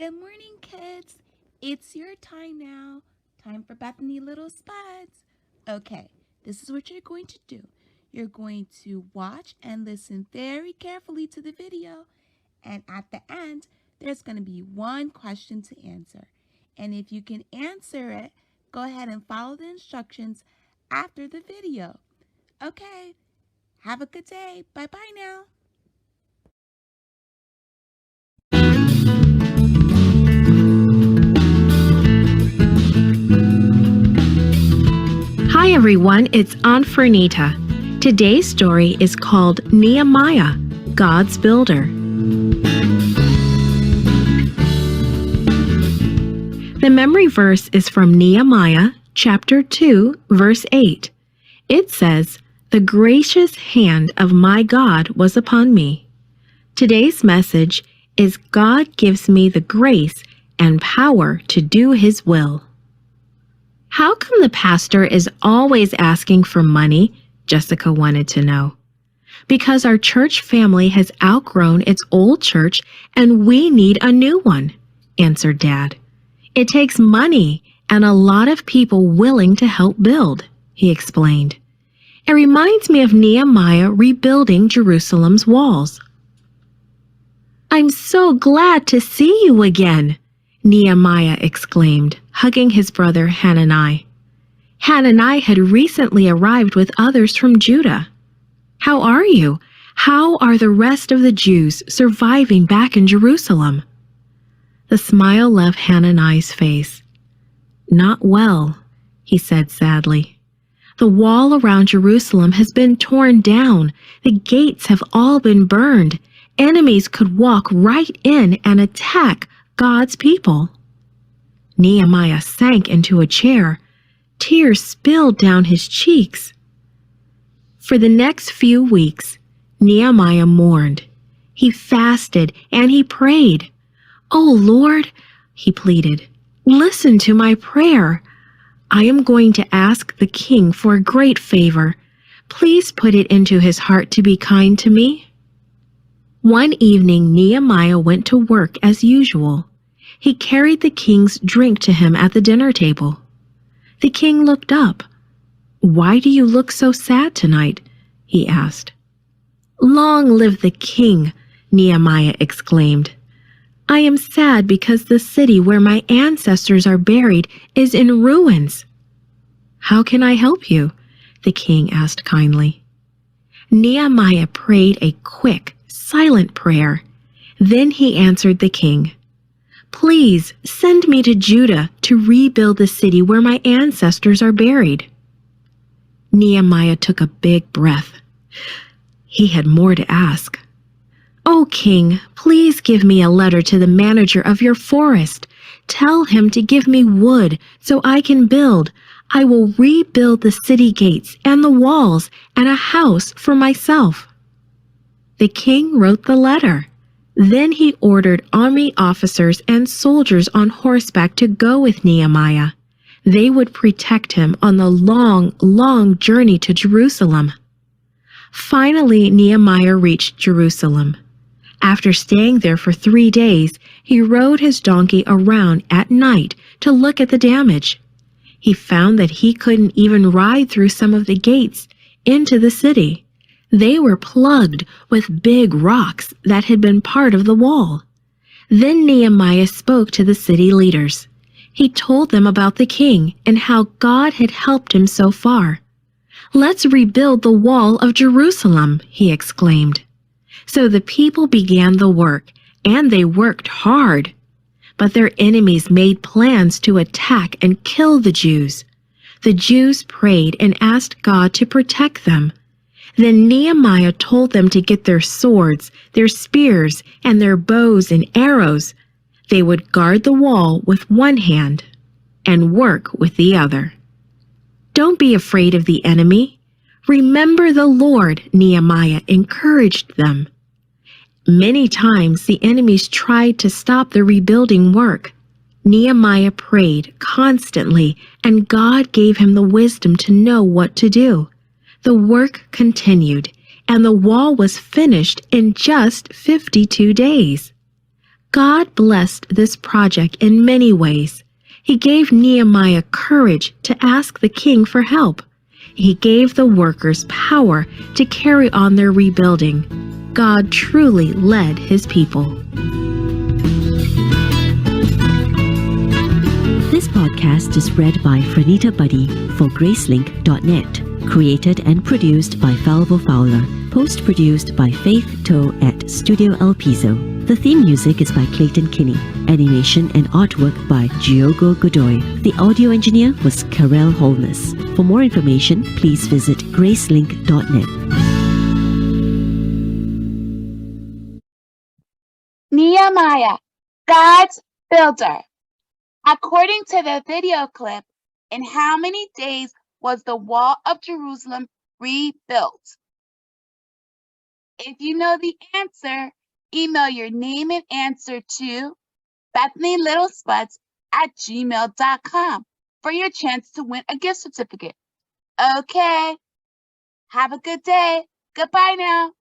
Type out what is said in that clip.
Good morning, kids. It's your time now. Time for Bethany Little Spuds. Okay, this is what you're going to do. You're going to watch and listen very carefully to the video. And at the end, there's going to be one question to answer. And if you can answer it, go ahead and follow the instructions after the video. Okay, have a good day. Bye-bye now. Hi everyone, it's Aunt Fernita. Today's story is called Nehemiah, God's Builder. The memory verse is from Nehemiah chapter 2, verse 8. It says, "The gracious hand of my God was upon me." Today's message is God gives me the grace and power to do His will. How come the pastor is always asking for money? Jessica wanted to know. Because our church family has outgrown its old church and we need a new one, answered Dad. It takes money and a lot of people willing to help build, he explained. It reminds me of Nehemiah rebuilding Jerusalem's walls. I'm so glad to see you again, Nehemiah exclaimed, hugging his brother Hanani. Hanani had recently arrived with others from Judah. How are you? How are the rest of the Jews surviving back in Jerusalem? The smile left Hanani's face. Not well, he said sadly. The wall around Jerusalem has been torn down. The gates have all been burned. Enemies could walk right in and attack God's people. Nehemiah sank into a chair. Tears spilled down his cheeks. For the next few weeks, Nehemiah mourned. He fasted and he prayed. "Oh Lord," he pleaded, "listen to my prayer. I am going to ask the king for a great favor. Please put it into his heart to be kind to me." One evening, Nehemiah went to work as usual. He carried the king's drink to him at the dinner table. The king looked up. "Why do you look so sad tonight?" he asked. "Long live the king," Nehemiah exclaimed. "I am sad because the city where my ancestors are buried is in ruins." "How can I help you?" the king asked kindly. Nehemiah prayed a quick, silent prayer. Then he answered the king, "Please send me to Judah to rebuild the city where my ancestors are buried." Nehemiah took a big breath. He had more to ask. "O king, please give me a letter to the manager of your forest. Tell him to give me wood so I can build. I will rebuild the city gates and the walls and a house for myself." The king wrote the letter. Then he ordered army officers and soldiers on horseback to go with Nehemiah. They would protect him on the long, long journey to Jerusalem. Finally, Nehemiah reached Jerusalem. After staying there for 3 days, he rode his donkey around at night to look at the damage. He found that he couldn't even ride through some of the gates into the city. They were plugged with big rocks that had been part of the wall. Then Nehemiah spoke to the city leaders. He told them about the king and how God had helped him so far. "Let's rebuild the wall of Jerusalem," he exclaimed. So the people began the work, and they worked hard. But their enemies made plans to attack and kill the Jews. The Jews prayed and asked God to protect them. Then Nehemiah told them to get their swords, their spears, and their bows and arrows. They would guard the wall with one hand and work with the other. "Don't be afraid of the enemy. Remember the Lord," Nehemiah encouraged them. Many times the enemies tried to stop the rebuilding work. Nehemiah prayed constantly, and God gave him the wisdom to know what to do. The work continued, and the wall was finished in just 52 days. God blessed this project in many ways. He gave Nehemiah courage to ask the king for help. He gave the workers power to carry on their rebuilding. God truly led his people. This podcast is read by Franita Buddy for Gracelink.net. Created and produced by Falvo Fowler. Post-produced by Faith Toe at Studio El Piso. The theme music is by Clayton Kinney. Animation and artwork by Giogo Godoy. The audio engineer was Karel Holness. For more information, please visit Gracelink.net. Nehemiah, God's builder. According to the video clip, in how many days was the wall of Jerusalem rebuilt? If you know the answer, email your name and answer to bethanylittlespuds@gmail.com for your chance to win a gift certificate. Okay, have a good day. Goodbye now.